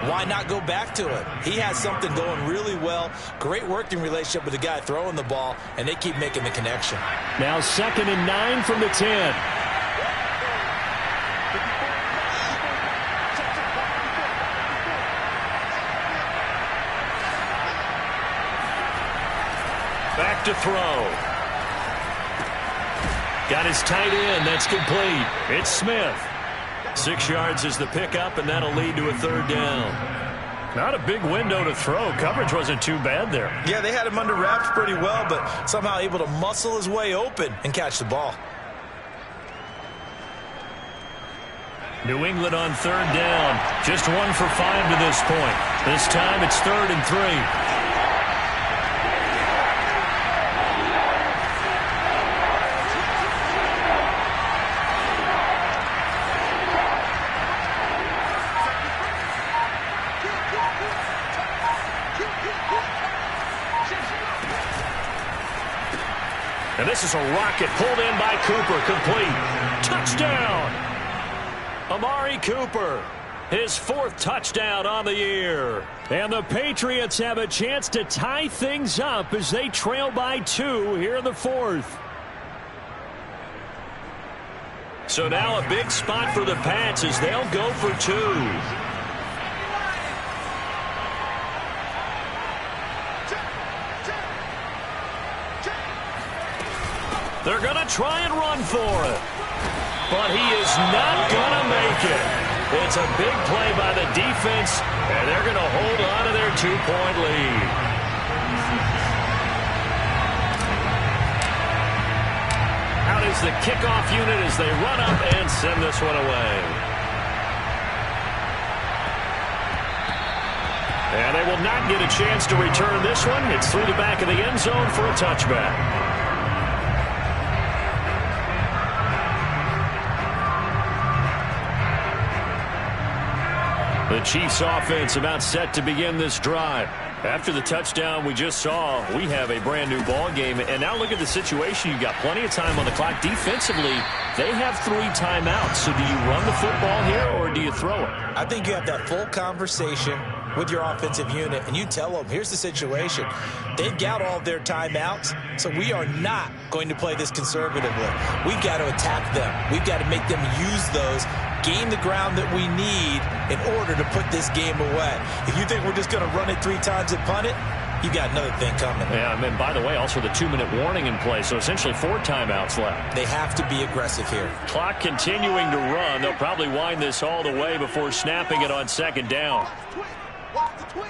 C: why not go back to it? He has something going really well. Great working relationship with the guy throwing the ball, and they keep making the connection.
D: Now 2nd and 9 from the 10.
A: Back to throw. Got his tight end. That's complete. It's Smith. 6 yards is the pickup, and that'll lead to a 3rd down. Not a big window to throw. Coverage wasn't too bad there.
C: Yeah, they had him under wraps pretty well, but somehow able to muscle his way open and catch the ball.
A: New England on 3rd down. Just 1 for 5 to this point. This time it's 3rd and 3. And this is a rocket pulled in by Cooper. Complete. Touchdown. Amari Cooper. His 4th touchdown on the year.
D: And the Patriots have a chance to tie things up as they trail by 2 here in the 4th.
A: So now a big spot for the Pats as they'll go for 2. They're going to try and run for it. But he is not going to make it. It's a big play by the defense, and they're going to hold on to their 2-point lead. Out is the kickoff unit as they run up and send this one away. And they will not get a chance to return this one. It's through the back of the end zone for a touchback. The Chiefs offense about set to begin this drive. After the touchdown we just saw, we have a brand new ball game. And now look at the situation. You've got plenty of time on the clock. Defensively, they have 3 timeouts. So do you run the football here or do you throw it?
C: I think you have that full conversation with your offensive unit, and you tell them, here's the situation. They've got all of their timeouts, so we are not going to play this conservatively. We've got to attack them. We've got to make them use those, gain the ground that we need in order to put this game away. If you think we're just going to run it 3 times and punt it, you got another thing coming.
A: Yeah, and then, by the way, also the 2-minute warning in play, so essentially 4 timeouts left.
C: They have to be aggressive here.
A: Clock continuing to run. They'll probably wind this all the way before snapping it on 2nd down.
B: Watch the twins.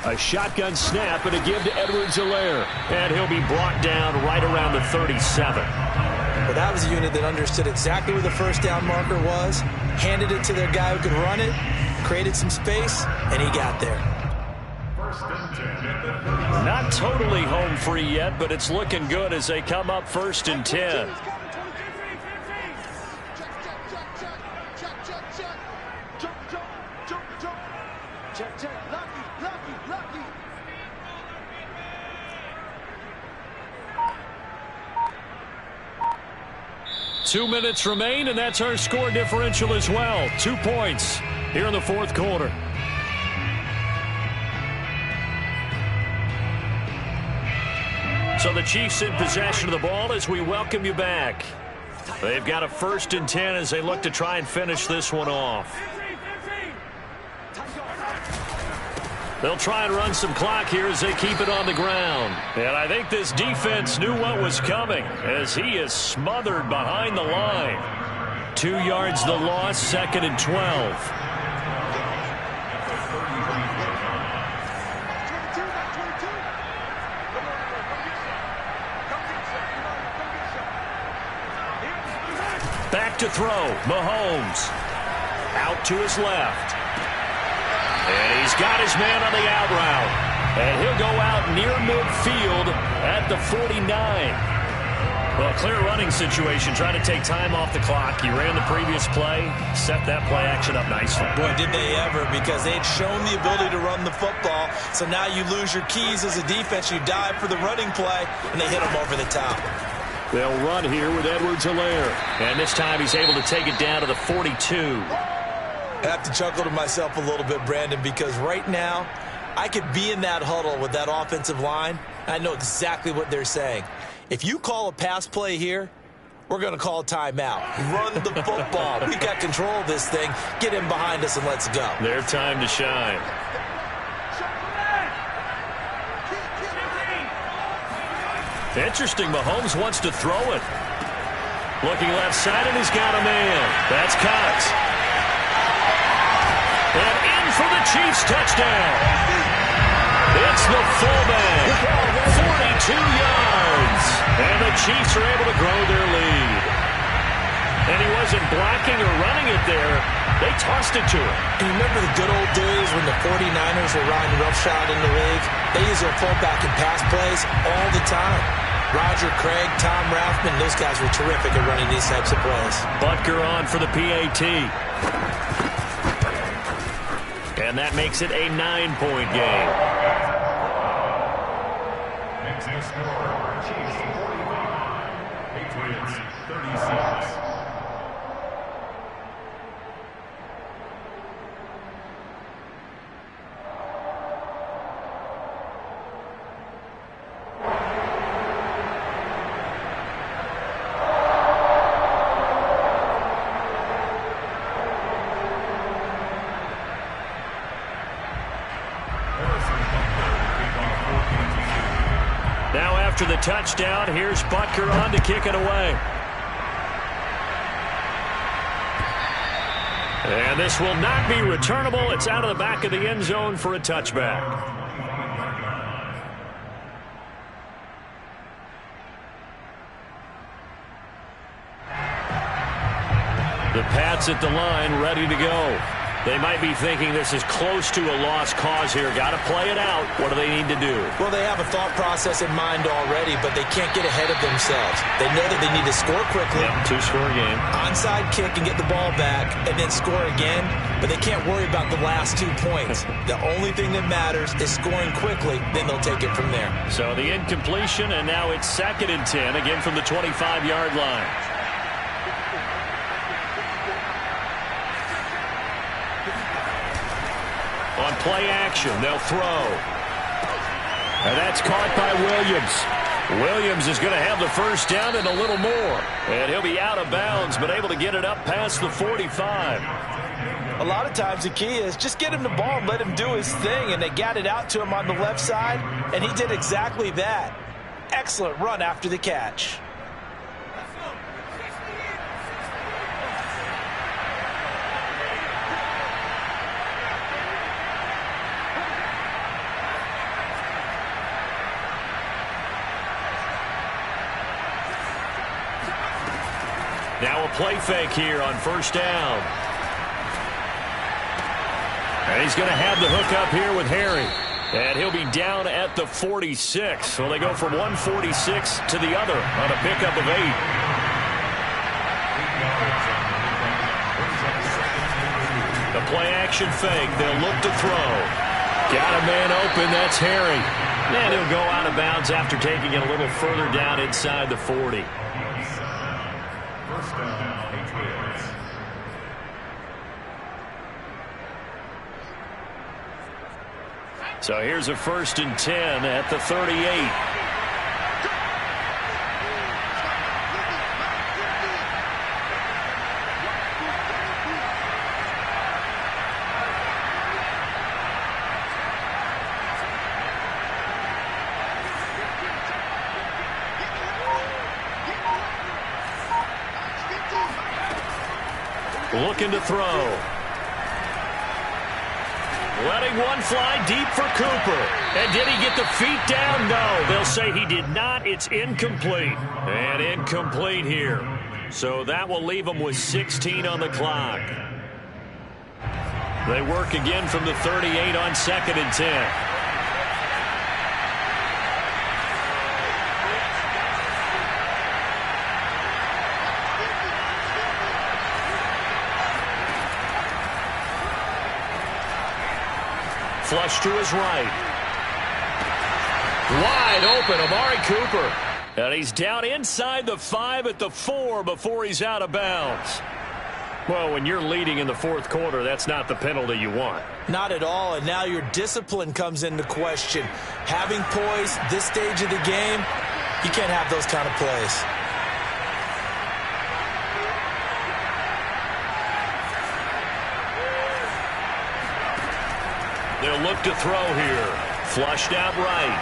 A: A shotgun snap and a give to Edwards-Helaire. And he'll be brought down right around the 37.
C: Well, that was a unit that understood exactly where the first down marker was, handed it to their guy who could run it, created some space, and he got there.
A: Not totally home free yet, but it's looking good as they come up 1st and 10.
B: Lucky.
A: 2 minutes remain, and that's our score differential as well. 2 points here in the 4th quarter. So the Chiefs in possession of the ball as we welcome you back. They've got a 1st and 10 as they look to try and finish this one off. They'll try and run some clock here as they keep it on the ground. And I think this defense knew what was coming as he is smothered behind the line. 2 yards the loss, 2nd and 12. Back to throw, Mahomes. Out to his left. And he's got his man on the out route. And he'll go out near midfield at the 49. Well, clear running situation, trying to take time off the clock. He ran the previous play, set that play action up nicely.
C: Boy, did they ever, because they had shown the ability to run the football. So now you lose your keys as a defense. You dive for the running play, and they hit him over the top.
A: They'll run here with Edwards-Helaire. And this time he's able to take it down to the 42.
C: I have to chuckle to myself a little bit, Brandon, because right now I could be in that huddle with that offensive line. I know exactly what they're saying. If you call a pass play here, we're going to call a timeout. Run the football. We've got control of this thing. Get in behind us and let's go.
A: Their time to shine. Interesting. Mahomes wants to throw it. Looking left side, and he's got a man. That's Cox. And in for the Chiefs touchdown. It's the fullback. 42 yards. And the Chiefs are able to grow their lead. And he wasn't blocking or running it there. They tossed it to him.
C: You remember the good old days when the 49ers were riding roughshod in the league? They use their fullback in pass plays all the time. Roger Craig, Tom Rathman, those guys were terrific at running these types of plays.
A: Butker on for the PAT. And that makes it a 9-point game.
E: Next score, Chiefs 45, Patriots 36.
A: Now after the touchdown, here's Butker on to kick it away. And this will not be returnable. It's out of the back of the end zone for a touchback. The Pats at the line, ready to go. They might be thinking this is close to a lost cause here. Got to play it out. What do they need to do?
C: Well, they have a thought process in mind already, but they can't get ahead of themselves. They know that they need to score quickly.
A: Yep, two-score game.
C: Onside kick and get the ball back and then score again, but they can't worry about the last 2 points. The only thing that matters is scoring quickly, then they'll take it from there.
A: So the incompletion, and now it's 2nd and 10, again from the 25-yard line. On play action, they'll throw. And that's caught by Williams. Williams is going to have the first down and a little more. And he'll be out of bounds, but able to get it up past the 45.
C: A lot of times the key is just get him the ball and let him do his thing, and they got it out to him on the left side, and he did exactly that. Excellent run after the catch.
A: Now a play fake here on first down. And he's going to have the hook up here with Harry. And he'll be down at the 46. So they go from 146 to the other on a pickup of 8. The play action fake. They'll look to throw. Got a man open. That's Harry. And he'll go out of bounds after taking it a little further down inside the 40. So here's a 1st and 10 at the 38. Looking to throw. Letting one fly deep for Cooper. And did he get the feet down? No. They'll say he did not. It's incomplete. And incomplete here. So that will leave him with 16 on the clock. They work again from the 38 on 2nd and 10. Flush to his right. Wide open, Amari Cooper. And he's down inside the 5 at the 4 before he's out of bounds. Well, when you're leading in the 4th quarter, that's not the penalty you want.
C: Not at all, and now your discipline comes into question. Having poise this stage of the game, you can't have those kind of plays.
A: They'll look to throw here. Flushed out right.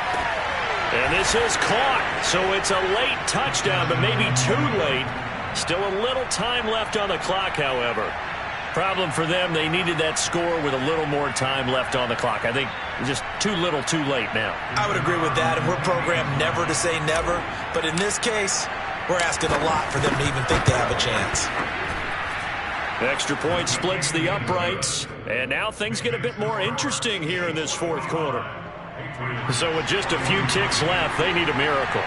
A: And this is caught. So it's a late touchdown, but maybe too late. Still a little time left on the clock, however. Problem for them, they needed that score with a little more time left on the clock. I think just too little, too late now.
C: I would agree with that, and we're programmed never to say never. But in this case, we're asking a lot for them to even think they have a chance.
A: Extra point splits the uprights. And now things get a bit more interesting here in this 4th quarter. So with just a few ticks left, they need a miracle.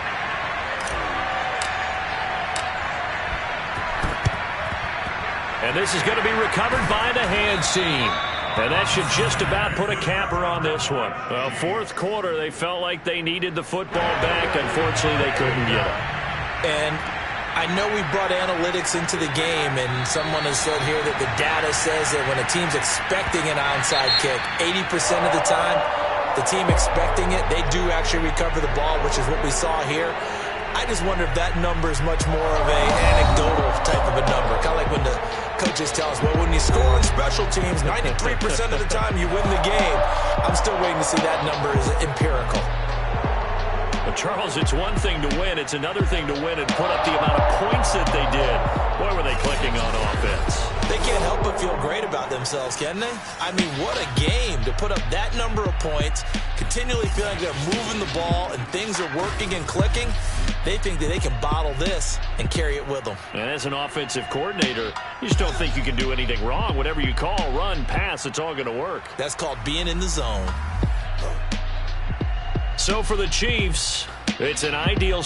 A: And this is going to be recovered by the hands team. And that should just about put a capper on this one. Well, 4th quarter, they felt like they needed the football back. Unfortunately, they couldn't get it.
C: And I know we brought analytics into the game, and someone has said here that the data says that when a team's expecting an onside kick, 80% of the time, the team expecting it, they do actually recover the ball, which is what we saw here. I just wonder if that number is much more of an anecdotal type of a number. Kind of like when the coaches tell us, well, when you score on special teams, 93% of the time you win the game. I'm still waiting to see that number is empirical.
A: But Charles, it's one thing to win. It's another thing to win and put up the amount of points that they did. Boy, were they clicking on offense.
C: They can't help but feel great about themselves, can they? I mean, what a game to put up that number of points, continually feeling like they're moving the ball and things are working and clicking. They think that they can bottle this and carry it with them.
A: And as an offensive coordinator, you just don't think you can do anything wrong. Whatever you call, run, pass, it's all going to work.
C: That's called being in the zone.
A: So for the Chiefs, it's an ideal